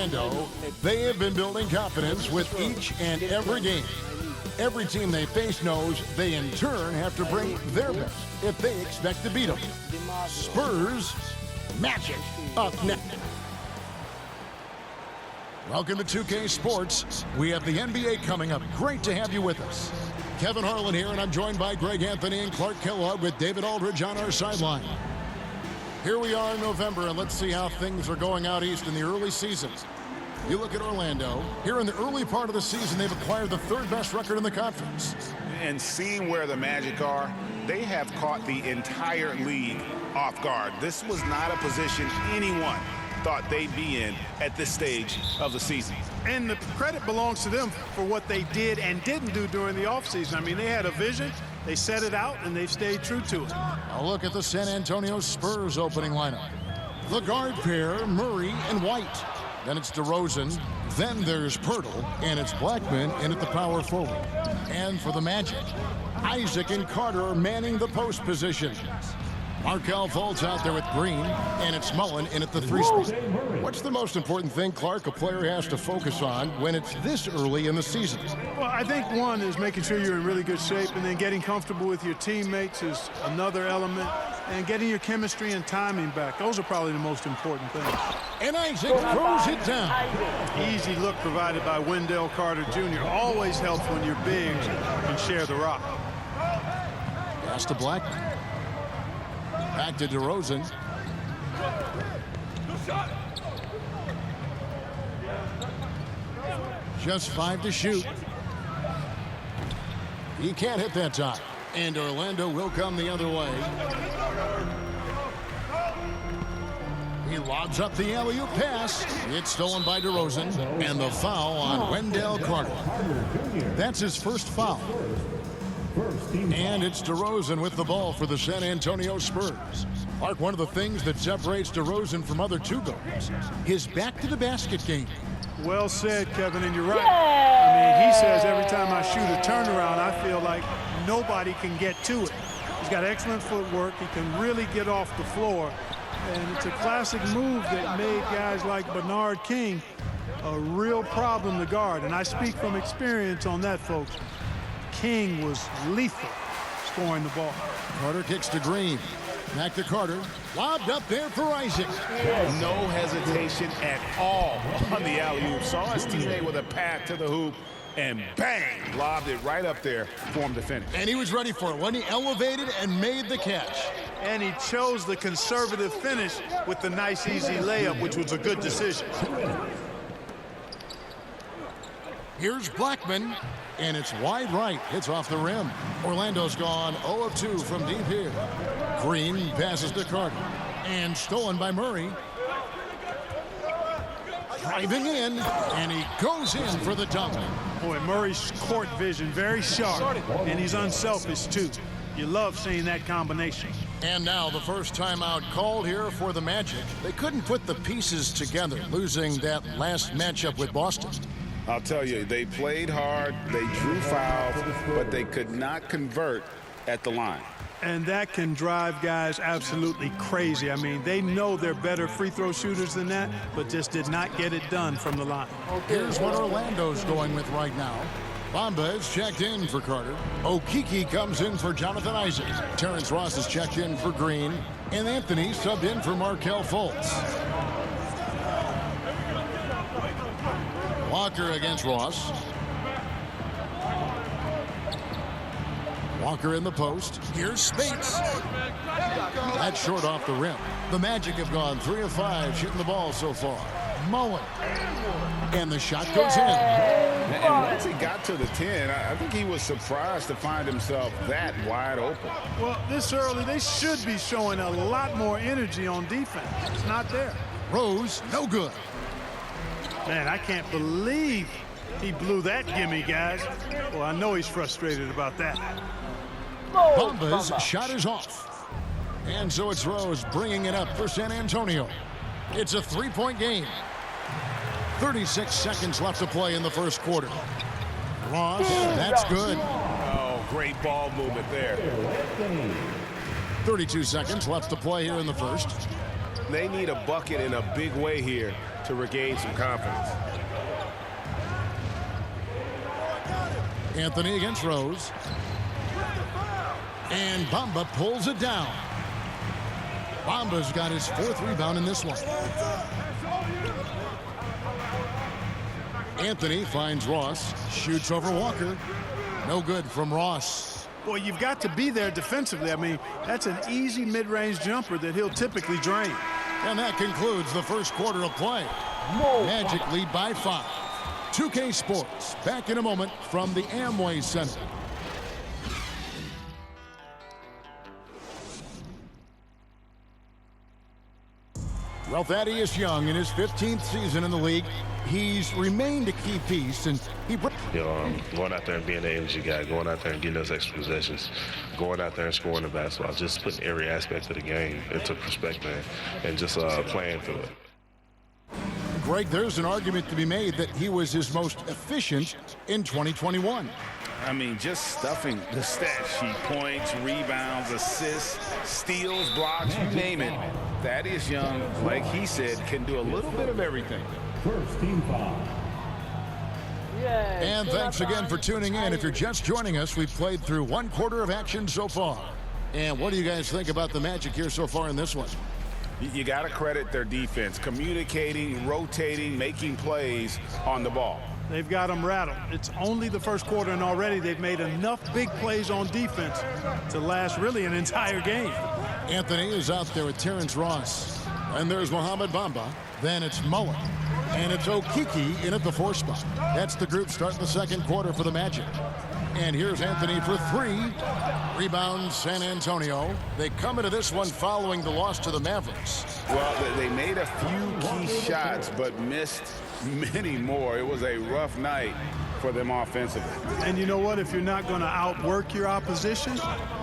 Orlando, they have been building confidence with each and every game. Every team they face knows they in turn have to bring their best if they expect to beat them. Spurs Magic up next. Welcome to 2K Sports. We have the NBA coming up. Great to have you with us. Kevin Harlan here, and I'm joined by Greg Anthony and Clark Kellogg with David Aldridge on our sideline. Here we are in November, and let's see how things are going out east in the early seasons. You look at Orlando. Here in the early part of the season, they've acquired the third best record in the conference. And seeing where the Magic are, they have caught the entire league off guard. This was not a position anyone thought they'd be in at this stage of the season. And the credit belongs to them for what they did and didn't do during the offseason. I mean, they had a vision, they set it out, and they've stayed true to it. A look at the San Antonio Spurs opening lineup. The guard pair, Murray and White. Then it's DeRozan. Then there's Pirtle, and it's Blackman in at the power forward. And for the Magic, Isaac and Carter are manning the post position. Markelle Fultz out there with Green, and it's Mullen in at the 3 spot. What's the most important thing, Clark, a player has to focus on when it's this early in the season? Well, I think one is making sure you're in really good shape, and then getting comfortable with your teammates is another element, and getting your chemistry and timing back. Those are probably the most important things. And Isaac throws it down. Easy look provided by Wendell Carter Jr. Always helps when your bigs can share the rock. Pass to Blackman. Back to DeRozan. Just 5 to shoot. He can't hit that time. And Orlando will come the other way. He lobs up the alley-oop pass. It's stolen by DeRozan. And the foul on Wendell Carter. That's his first foul. And it's DeRozan with the ball for the San Antonio Spurs. Clark, one of the things that separates DeRozan from other two guards, his back-to-the-basket game. Well said, Kevin, and you're right. I mean, he says every time I shoot a turnaround, I feel like nobody can get to it. He's got excellent footwork. He can really get off the floor. And it's a classic move that made guys like Bernard King a real problem to guard. And I speak from experience on that, folks. King was lethal scoring the ball. Carter kicks to Green. Back to Carter. Lobbed up there for Isaac. No hesitation at all on the alley-oop. Saw his teammate with a path to the hoop, and bang, lobbed it right up there for him to finish. And he was ready for it when he elevated and made the catch. And he chose the conservative finish with the nice, easy layup, which was a good decision. Here's Blackman. And it's wide right. It's off the rim. Orlando's gone 0 of 2 from deep here. Green passes to Carter. And stolen by Murray. Driving in. And he goes in for the dunk. Boy, Murray's court vision very sharp. And he's unselfish, too. You love seeing that combination. And now the first timeout called here for the Magic. They couldn't put the pieces together, losing that last matchup with Boston. I'll tell you, they played hard, they drew fouls, but they could not convert at the line. And that can drive guys absolutely crazy. I mean, they know they're better free throw shooters than that, but just did not get it done from the line. Here's what Orlando's going with right now. Bamba is checked in for Carter. Okeke comes in for Jonathan Isaac. Terrence Ross is checked in for Green. And Anthony subbed in for Markelle Fultz. Walker against Ross. Walker in the post. Here's Spates. That's short off the rim. The Magic have gone 3 of 5 shooting the ball so far. Mullen. And the shot goes in. And once he got to the 10, I think he was surprised to find himself that wide open. Well, this early, they should be showing a lot more energy on defense. It's not there. Rose, no good. Man, I can't believe he blew that gimme, guys. Well, I know he's frustrated about that. Bamba's shot is off. And so it's Rose bringing it up for San Antonio. It's a 3-point game. 36 seconds left to play in the first quarter. Ross, that's good. Oh, great ball movement there. 32 seconds left to play here in the first. They need a bucket in a big way here to regain some confidence. Anthony against Rose. And Bamba pulls it down. Bamba's got his 4th rebound in this one. Anthony finds Ross, shoots over Walker. No good from Ross. Well, you've got to be there defensively. I mean, that's an easy mid-range jumper that he'll typically drain. And that concludes the first quarter of play. Magic lead by 5. 2K Sports, back in a moment from the Amway Center. Well, Thaddeus Young in his 15th season in the league, he's remained a key piece, and he... Going out there and being the energy guy, going out there and getting those extra possessions, going out there and scoring the basketball, just putting every aspect of the game into perspective and just playing through it. Greg, there's an argument to be made that he was his most efficient in 2021. I mean, just stuffing the stat sheet. Points, rebounds, assists, steals, blocks, you name it. Thaddeus Young, like he said, can do a little bit of everything. First team foul. And thanks again for tuning in. If you're just joining us, we've played through 1 quarter of action so far. And what do you guys think about the Magic here so far in this one? You got to credit their defense, communicating, rotating, making plays on the ball. They've got them rattled. It's only the first quarter, and already they've made enough big plays on defense to last really an entire game. Anthony is out there with Terrence Ross. And there's Mohamed Bamba. Then it's Mullen. And it's Okiki in at the 4 spot. That's the group starting the second quarter for the Magic. And here's Anthony for 3. Rebound, San Antonio. They come into this one following the loss to the Mavericks. Well, they made a few key shots, but missed many more. It was a rough night for them offensively. And you know what? If you're not going to outwork your opposition,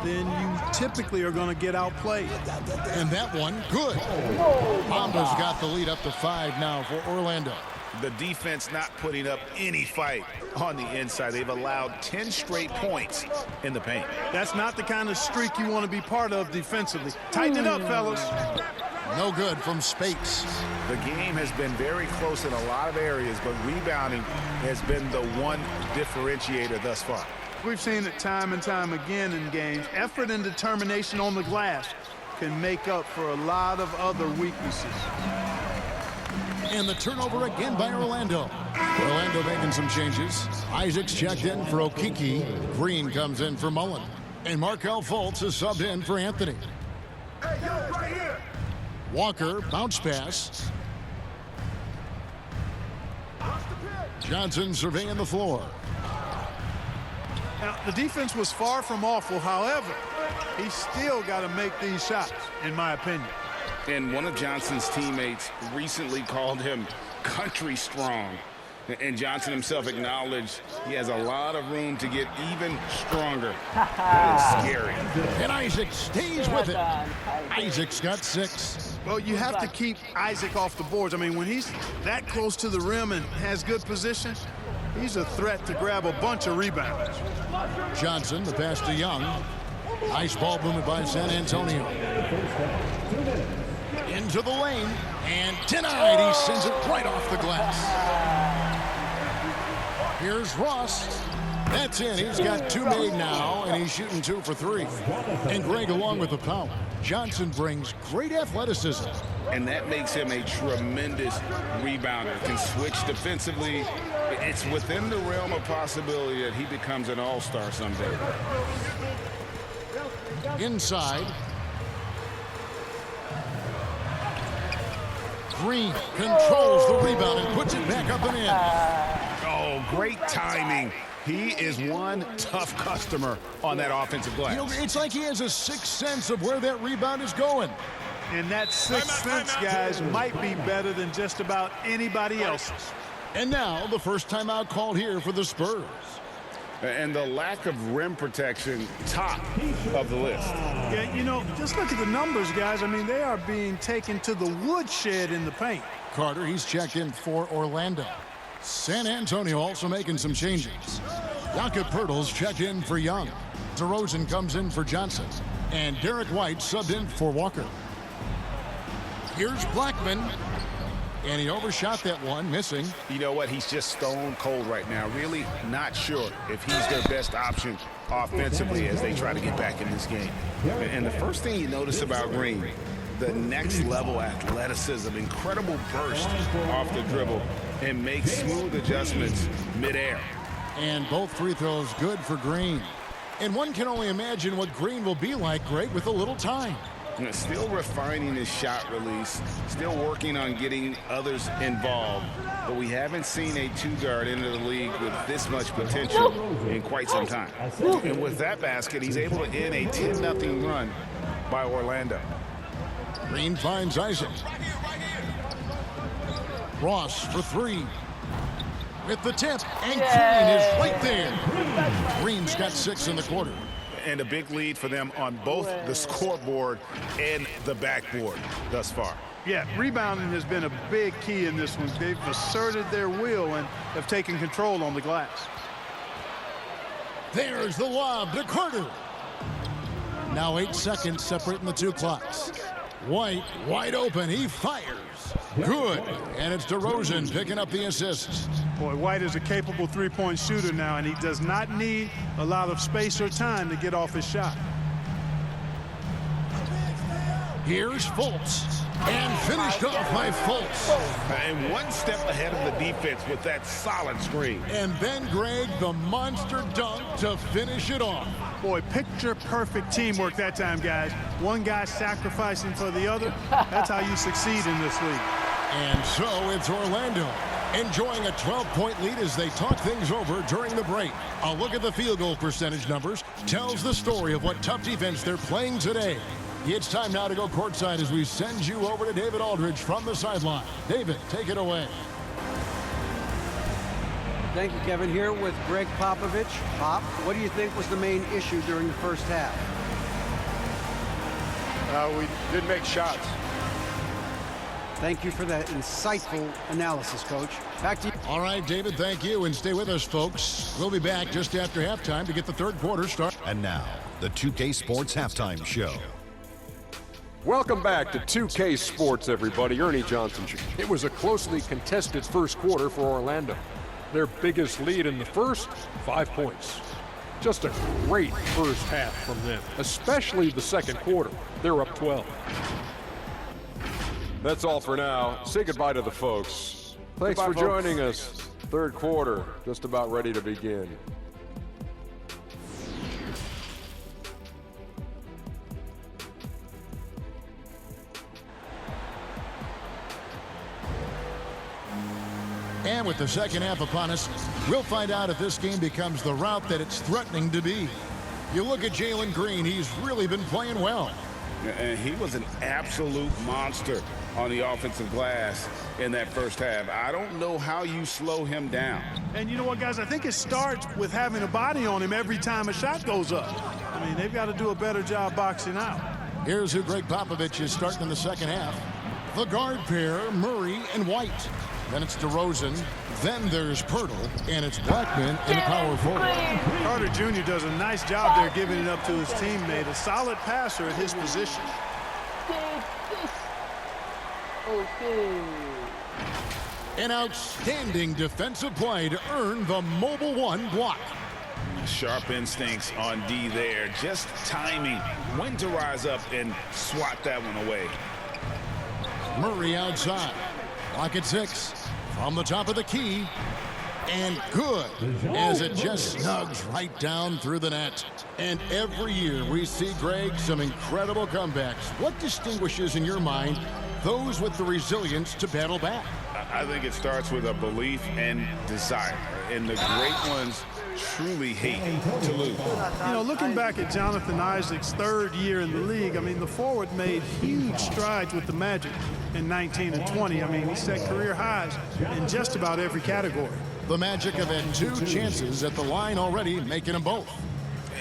then you typically are going to get outplayed. And that one, good. Bamba's got the lead up to 5 now for Orlando. The defense not putting up any fight on the inside. They've allowed 10 straight points in the paint. That's not the kind of streak you want to be part of defensively. Tighten it up, fellas. No good from Spates. The game has been very close in a lot of areas, but rebounding has been the one differentiator thus far. We've seen it time and time again in games. Effort and determination on the glass can make up for a lot of other weaknesses. And the turnover again by Orlando. Orlando making some changes. Isaac's checked in for Okiki. Green comes in for Mullen. And Markelle Fultz is subbed in for Anthony. Hey, yo, right here. Walker, bounce pass. Johnson surveying the floor. Now, the defense was far from awful. However, he's still got to make these shots, in my opinion. And one of Johnson's teammates recently called him country strong. And Johnson himself acknowledged he has a lot of room to get even stronger. That is scary. And Isaac stays with it. Isaac's got 6. Well, you have to keep Isaac off the boards. I mean, when he's that close to the rim and has good position, he's a threat to grab a bunch of rebounds. Johnson, the pass to Young. Nice ball movement by San Antonio. Into the lane, and denied. He sends it right off the glass. Here's Ross. That's in. He's got 2 made now, and he's shooting 2 for 3. And Greg along with the power. Johnson brings great athleticism. And that makes him a tremendous rebounder. Can switch defensively. It's within the realm of possibility that he becomes an all-star someday. Inside. Green controls the rebound and puts it back up and in. Oh, great timing. He is one tough customer on that offensive glass. You know, it's like he has a sixth sense of where that rebound is going. And that sixth sense, guys, might be better than just about anybody else's. And now the first timeout called here for the Spurs. And the lack of rim protection, top of the list. Yeah, you know, just look at the numbers, guys. I mean, they are being taken to the woodshed in the paint. Carter, he's checked in for Orlando. San Antonio also making some changes. Jakob Poeltl's checked in for Young. DeRozan comes in for Johnson. And Derek White subbed in for Walker. Here's Blackman. And he overshot that one, missing. You know what? He's just stone cold right now. Really not sure if he's their best option offensively as they try to get back in this game. And the first thing you notice about Green, the next level athleticism, incredible burst off the dribble, and makes smooth adjustments midair. And both free throws good for Green. And one can only imagine what Green will be like, Greg, with a little time. Still refining his shot release, still working on getting others involved. But we haven't seen a two-guard into the league with this much potential in quite some time. And with that basket, he's able to end a 10-0 run by Orlando. Green finds Isaac. Ross for three. With the tip, and Green is right there. Green's got 6 in the quarter. And a big lead for them on both the scoreboard and the backboard thus far. Yeah, rebounding has been a big key in this one. They've asserted their will and have taken control on the glass. There's the lob to Carter. Now 8 seconds separating the two clocks. White, wide open, he fires. Good, and it's DeRozan picking up the assist. Boy, White is a capable three-point shooter now, and he does not need a lot of space or time to get off his shot. Here's Fultz, and finished off by Fultz. And one step ahead of the defense with that solid screen. And then, Greg, the monster dunk to finish it off. Boy, picture-perfect teamwork that time, guys. One guy sacrificing for the other. That's how you succeed in this league. And so it's Orlando enjoying a 12-point lead as they talk things over during the break. A look at the field goal percentage numbers tells the story of what tough defense they're playing today. It's time now to go courtside as we send you over to David Aldridge from the sideline. David, take it away. Thank you, Kevin. Here with Greg Popovich. Pop, what do you think was the main issue during the first half? We didn't make shots. Thank you for that insightful analysis, Coach. Back to you. All right, David, thank you. And stay with us, folks. We'll be back just after halftime to get the third quarter started. And now, the 2K Sports Halftime Show. Welcome back to 2K Sports, everybody. Ernie Johnson. It was a closely contested first quarter for Orlando. Their biggest lead in the first, 5 points. Just a great first half from them, especially the second quarter. They're up 12. That's all for now. Say goodbye to the folks. Thanks for joining us. Third quarter, just about ready to begin. And with the second half upon us, we'll find out if this game becomes the route that it's threatening to be. You look at Jalen Green, he's really been playing well. And he was an absolute monster on the offensive glass in that first half. I don't know how you slow him down. And you know what, guys? I think it starts with having a body on him every time a shot goes up. I mean, they've got to do a better job boxing out. Here's who Greg Popovich is starting in the second half. The guard pair, Murray and White. Then it's DeRozan. Then there's Pirtle. And it's Blackman in the power forward. Carter Jr. does a nice job there giving it up to his teammate. A solid passer at his position. An outstanding defensive play to earn the Mobile One block. Sharp instincts on D there. Just timing when to rise up and swat that one away. Murray outside. Clock at 6. From the top of the key. And good, as it just snugs right down through the net. And every year we see, Greg, some incredible comebacks. What distinguishes, in your mind, those with the resilience to battle back? I think it starts with a belief and desire. And the great ones truly hate to lose. You know, looking back at Jonathan Isaac's third year in the league, I mean, the forward made huge strides with the Magic in 19 and 20. I mean, he set career highs in just about every category. The Magic have had 2 chances at the line already, making them both.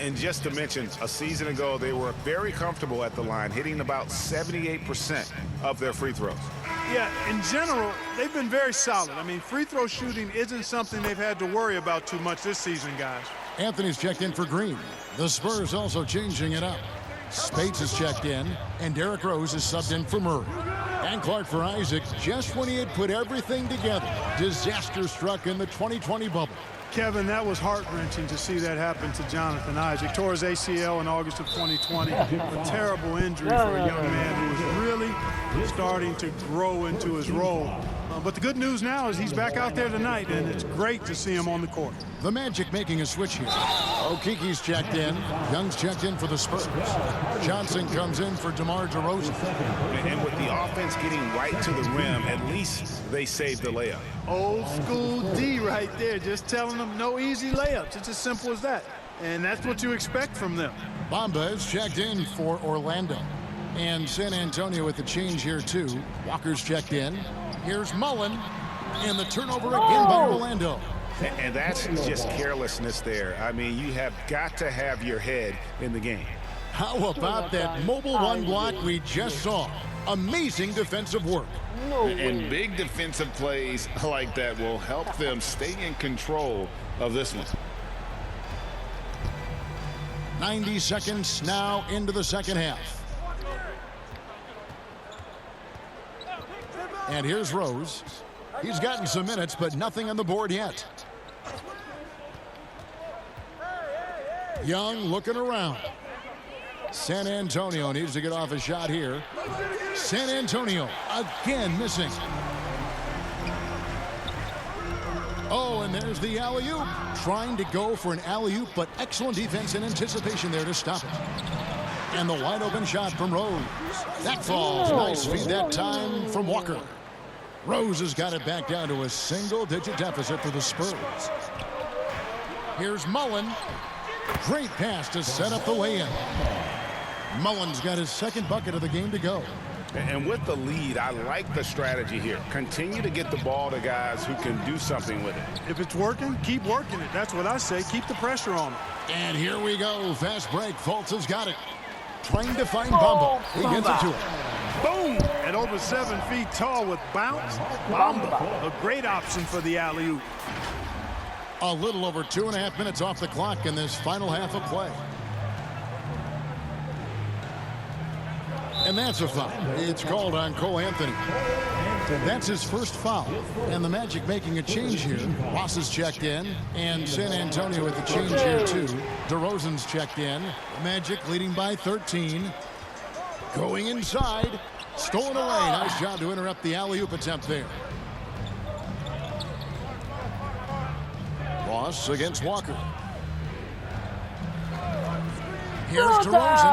And just to mention, a season ago, they were very comfortable at the line, hitting about 78% of their free throws. Yeah, in general, they've been very solid. I mean, free throw shooting isn't something they've had to worry about too much this season, guys. Anthony's checked in for Green. The Spurs also changing it up. Spates is checked in, and Derrick Rose is subbed in for Murray. And Clark for Isaac, just when he had put everything together, disaster struck in the 2020 bubble. Kevin, that was heart-wrenching to see that happen to Jonathan Isaac. Tore his ACL in August of 2020. A terrible injury for a young man who was really starting to grow into his role. But the good news now is he's back out there tonight, and it's great to see him on the court. The Magic making a switch here. Okiki's checked in. Young's checked in for the Spurs. Johnson comes in for DeMar DeRozan. And with the offense getting right to the rim, at least they saved the layup. Old school D right there, just telling them no easy layups. It's as simple as that. And that's what you expect from them. Bamba is checked in for Orlando. And San Antonio with the change here, too. Walker's checked in. Here's Mullen. And the turnover again by Orlando. And that's just carelessness there. I mean, you have got to have your head in the game. How about that mobile one block we just saw? Amazing defensive work. And big defensive plays like that will help them stay in control of this one. 90 seconds now into the second half. And here's Rose. He's gotten some minutes, but nothing on the board yet. Young looking around. San Antonio needs to get off a shot here. San Antonio again missing. Oh, and there's the alley-oop. Trying to go for an alley-oop, but excellent defense and anticipation there to stop it. And the wide open shot from Rose. That falls. Nice feed that time from Walker. Rose has got it back down to a single-digit deficit for the Spurs. Here's Mullen. Great pass to set up the lay-in. Mullen's got his second bucket of the game to go. And with the lead, I like the strategy here. Continue to get the ball to guys who can do something with it. If it's working, keep working it. That's what I say. Keep the pressure on him. And here we go. Fast break. Fultz has got it. Trying to find Bamba. He gets it to him. Boom! At over 7 feet tall with bounce. Bamba. A great option for the alley-oop. A little over 2.5 minutes off the clock in this final half of play. And that's a foul. It's called on Cole Anthony. That's his first foul. And the Magic making a change here. Ross is checked in. And San Antonio with the change here too. DeRozan's checked in. Magic leading by 13. Going inside. Stolen away. Nice job to interrupt the alley-oop attempt there. Ross against Walker. Here's DeRozan.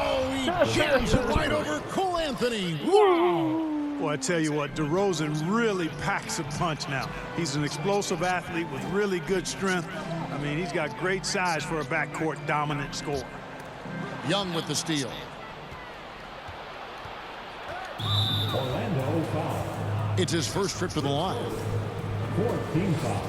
Oh, he jams it right over Cole Anthony. Whoa. Well, I tell you what, DeRozan really packs a punch now. He's an explosive athlete with really good strength. I mean, he's got great size for a backcourt dominant scorer. Young with the steal. Orlando foul. It's his first trip to the line. 14 foul.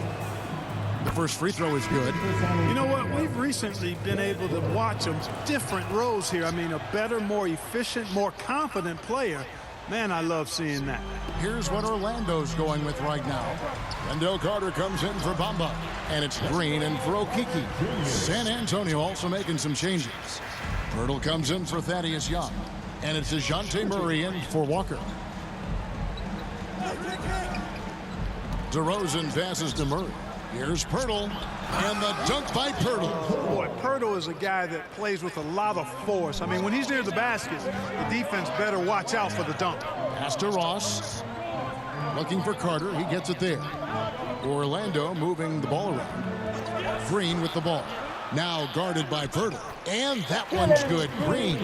The first free throw is good. You know what? We've recently been able to watch him different roles here. I mean, a better, more efficient, more confident player. Man, I love seeing that. Here's what Orlando's going with right now. Wendell Carter comes in for Bamba. And it's Green and for Okiki. San Antonio also making some changes. Pirtle comes in for Thaddeus Young. And it's DeJounte Murray in for Walker. DeRozan passes to Murray. Here's Pirtle, and the dunk by Pirtle. Boy, Pirtle is a guy that plays with a lot of force. I mean, when he's near the basket, the defense better watch out for the dunk. Pass to Ross. Looking for Carter. He gets it there. Orlando moving the ball around. Green with the ball. Now guarded by Pirtle. And that one's good. Green.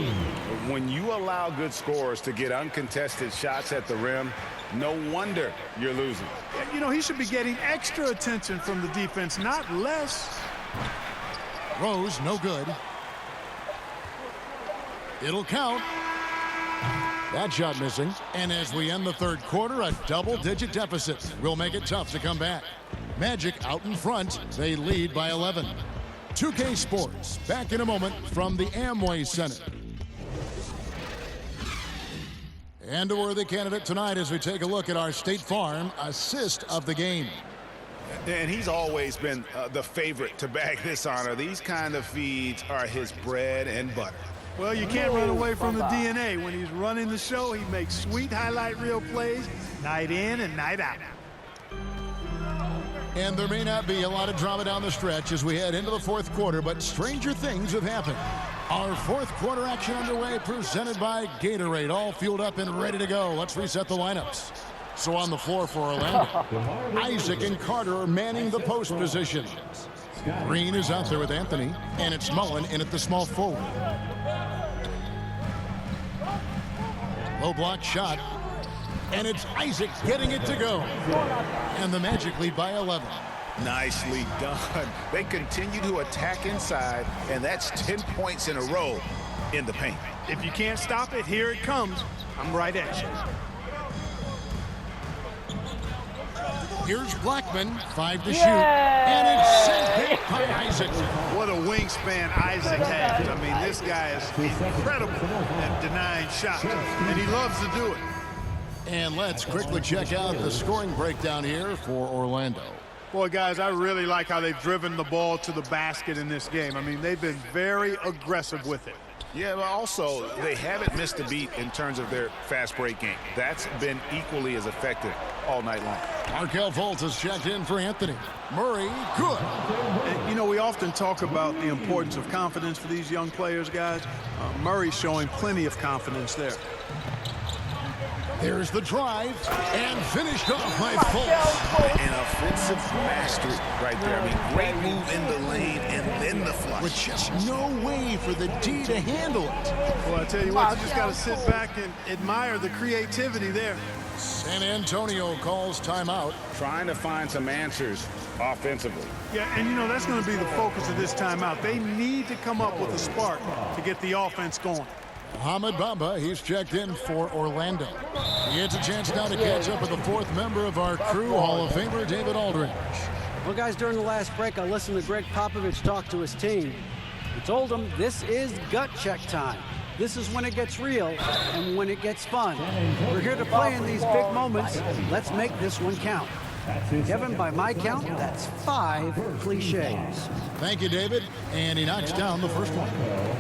When you allow good scorers to get uncontested shots at the rim, no wonder you're losing. You know, he should be getting extra attention from the defense, not less. Rose, no good. It'll count. That shot missing. And as we end the third quarter, a double-digit deficit will make it tough to come back. Magic out in front. They lead by 11. 2K Sports, back in a moment from the Amway Center. And a worthy candidate tonight as we take a look at our State Farm assist of the game. And he's always been the favorite to bag this honor. These kind of feeds are his bread and butter. Well, you can't run away from the DNA. When he's running the show, he makes sweet highlight reel plays night in and night out. And there may not be a lot of drama down the stretch as we head into the fourth quarter, but stranger things have happened. Our fourth quarter action underway, presented by Gatorade, all fueled up and ready to go. Let's reset the lineups. So on the floor for Orlando, Isaac and Carter are manning the post position. Green is out there with Anthony, and it's Mullen in at the small forward. Low block shot, and it's Isaac getting it to go. And the Magic lead by 11. Nicely done. They continue to attack inside, and that's 10 points in a row in the paint. If you can't stop it, here it comes. I'm right at you. Here's Blackman, 5 to shoot, and it's sent back by Isaac. What a wingspan Isaac has. I mean, this guy is incredible at denying shots, and he loves to do it. And let's quickly check out the scoring breakdown here for Orlando. Boy, guys, I really like how they've driven the ball to the basket in this game. I mean, they've been very aggressive with it. Yeah, but also, they haven't missed a beat in terms of their fast break game. That's been equally as effective all night long. Markelle Fultz has checked in for Anthony. Murray, good. And, you know, we often talk about the importance of confidence for these young players, guys. Murray's showing plenty of confidence there. There's the drive, and finished off by Fultz. An offensive mastery right there. I mean, great move in the lane and then the flush. With just no way for the D to handle it. Well, I tell you what, you just got to sit back and admire the creativity there. San Antonio calls timeout. Trying to find some answers offensively. Yeah, and you know, that's going to be the focus of this timeout. They need to come up with a spark to get the offense going. Mohamed Bamba, he's checked in for Orlando. He gets a chance now to catch up with the fourth member of our crew, Hall of Famer David Aldridge. Well, guys, during the last break, I listened to Greg Popovich talk to his team. He told them this is gut check time. This is when it gets real and when it gets fun. We're here to play in these big moments. Let's make this one count. Kevin, by my count, that's 5 cliches. Thank you, David. And he knocks down the first one.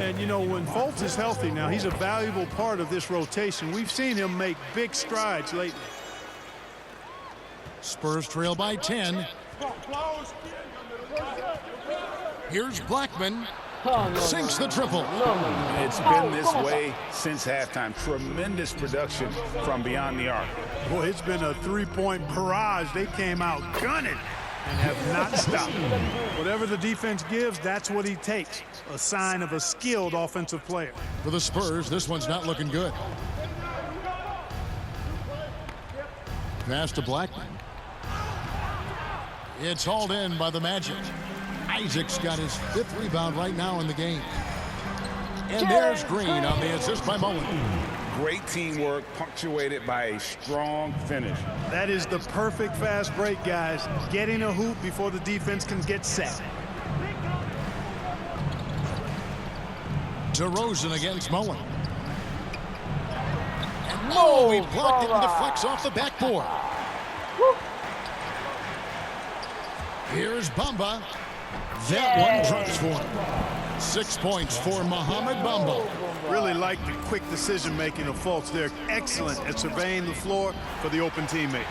And, you know, when Fultz is healthy now, he's a valuable part of this rotation. We've seen him make big strides lately. Spurs trail by 10. Here's Blackman. Sinks the triple. It's been this way since halftime. Tremendous production from beyond the arc. Boy, it's been a three-point barrage. They came out gunning and have not stopped. Whatever the defense gives, that's what he takes. A sign of a skilled offensive player. For the Spurs, this one's not looking good. Pass to Blackman. It's hauled in by the Magic. Isaac's got his 5th rebound right now in the game. And there's Green on the assist by Mullen. Great teamwork punctuated by a strong finish. That is the perfect fast break, guys. Getting a hoop before the defense can get set. DeRozan against Mullen. And he blocked it and deflects off the backboard. Here's Bamba. That one drops for him. 6 points for Mohamed Bamba. Really like the quick decision-making of Fultz. They're excellent at surveying the floor for the open teammate.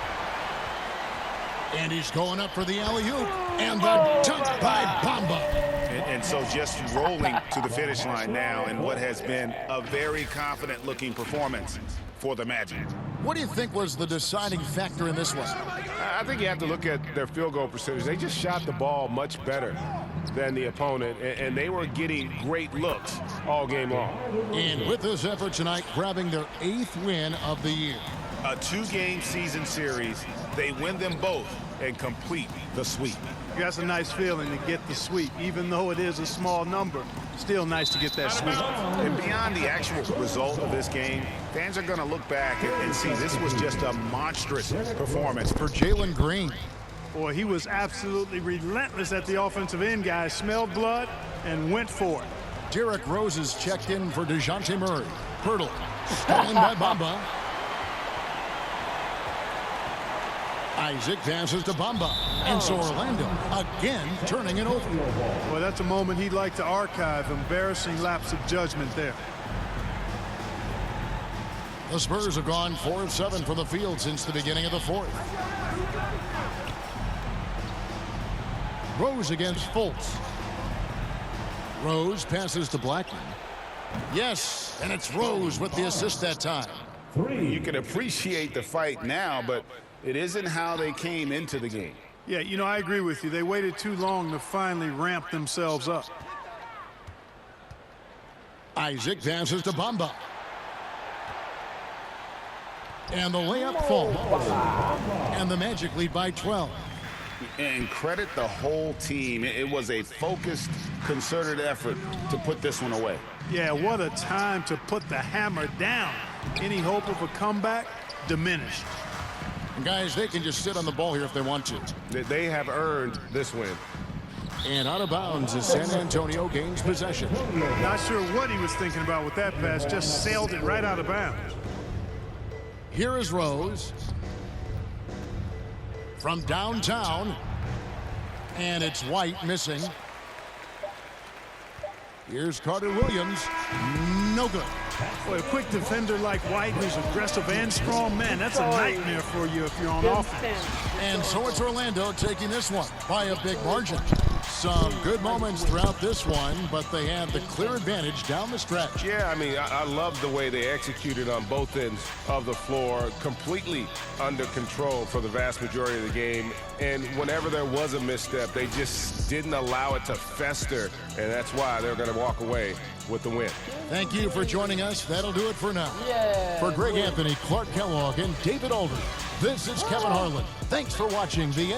And he's going up for the alley-oop. And the dunk by Bamba. And so just rolling to the finish line now in what has been a very confident-looking performance for the Magic. What do you think was the deciding factor in this one? I think you have to look at their field goal percentage. They just shot the ball much better than the opponent, and they were getting great looks all game long. And with this effort tonight, grabbing their 8th win of the year. A 2-game season series, they win them both and complete the sweep. That's a nice feeling to get the sweep, even though it is a small number. Still nice to get that sweep. And beyond the actual result of this game, fans are going to look back and see this was just a monstrous performance for Jalen Green. Boy, he was absolutely relentless at the offensive end, guys. Smelled blood and went for it. Derrick Rose is checked in for DeJounte Murray. Pirtle, stolen by Bamba. Isaac passes to Bamba. And so Orlando again turning it over. Well, that's a moment he'd like to archive. Embarrassing lapse of judgment there. The Spurs have gone 4 of 7 from the field since the beginning of the fourth. Rose against Fultz. Rose passes to Blackman. Yes, and it's Rose with the assist that time. You can appreciate the fight now, but it isn't how they came into the game. Yeah, you know, I agree with you. They waited too long to finally ramp themselves up. Isaac passes to Bamba. And the layup falls. And the Magic lead by 12. And credit the whole team. It was a focused, concerted effort to put this one away. Yeah, what a time to put the hammer down. Any hope of a comeback diminished. And guys, they can just sit on the ball here if they want to. They have earned this win. And out of bounds as San Antonio gains possession. Not sure what he was thinking about with that pass. Just sailed it right out of bounds. Here is Rose from downtown, and it's White missing. Here's Carter Williams. No good. Boy, a quick defender like White, who's aggressive and strong, man, that's a nightmare for you if you're on offense. And so it's Orlando taking this one by a big margin. Some good moments throughout this one, but they had the clear advantage down the stretch. Yeah, I mean, I love the way they executed on both ends of the floor, completely under control for the vast majority of the game. And whenever there was a misstep, they just didn't allow it to fester, and that's why they're going to walk away with the win. Thank you for joining us. That'll do it for now. For Greg Anthony, Clark Kellogg, and David Aldridge, this is Kevin Harlan. Thanks for watching the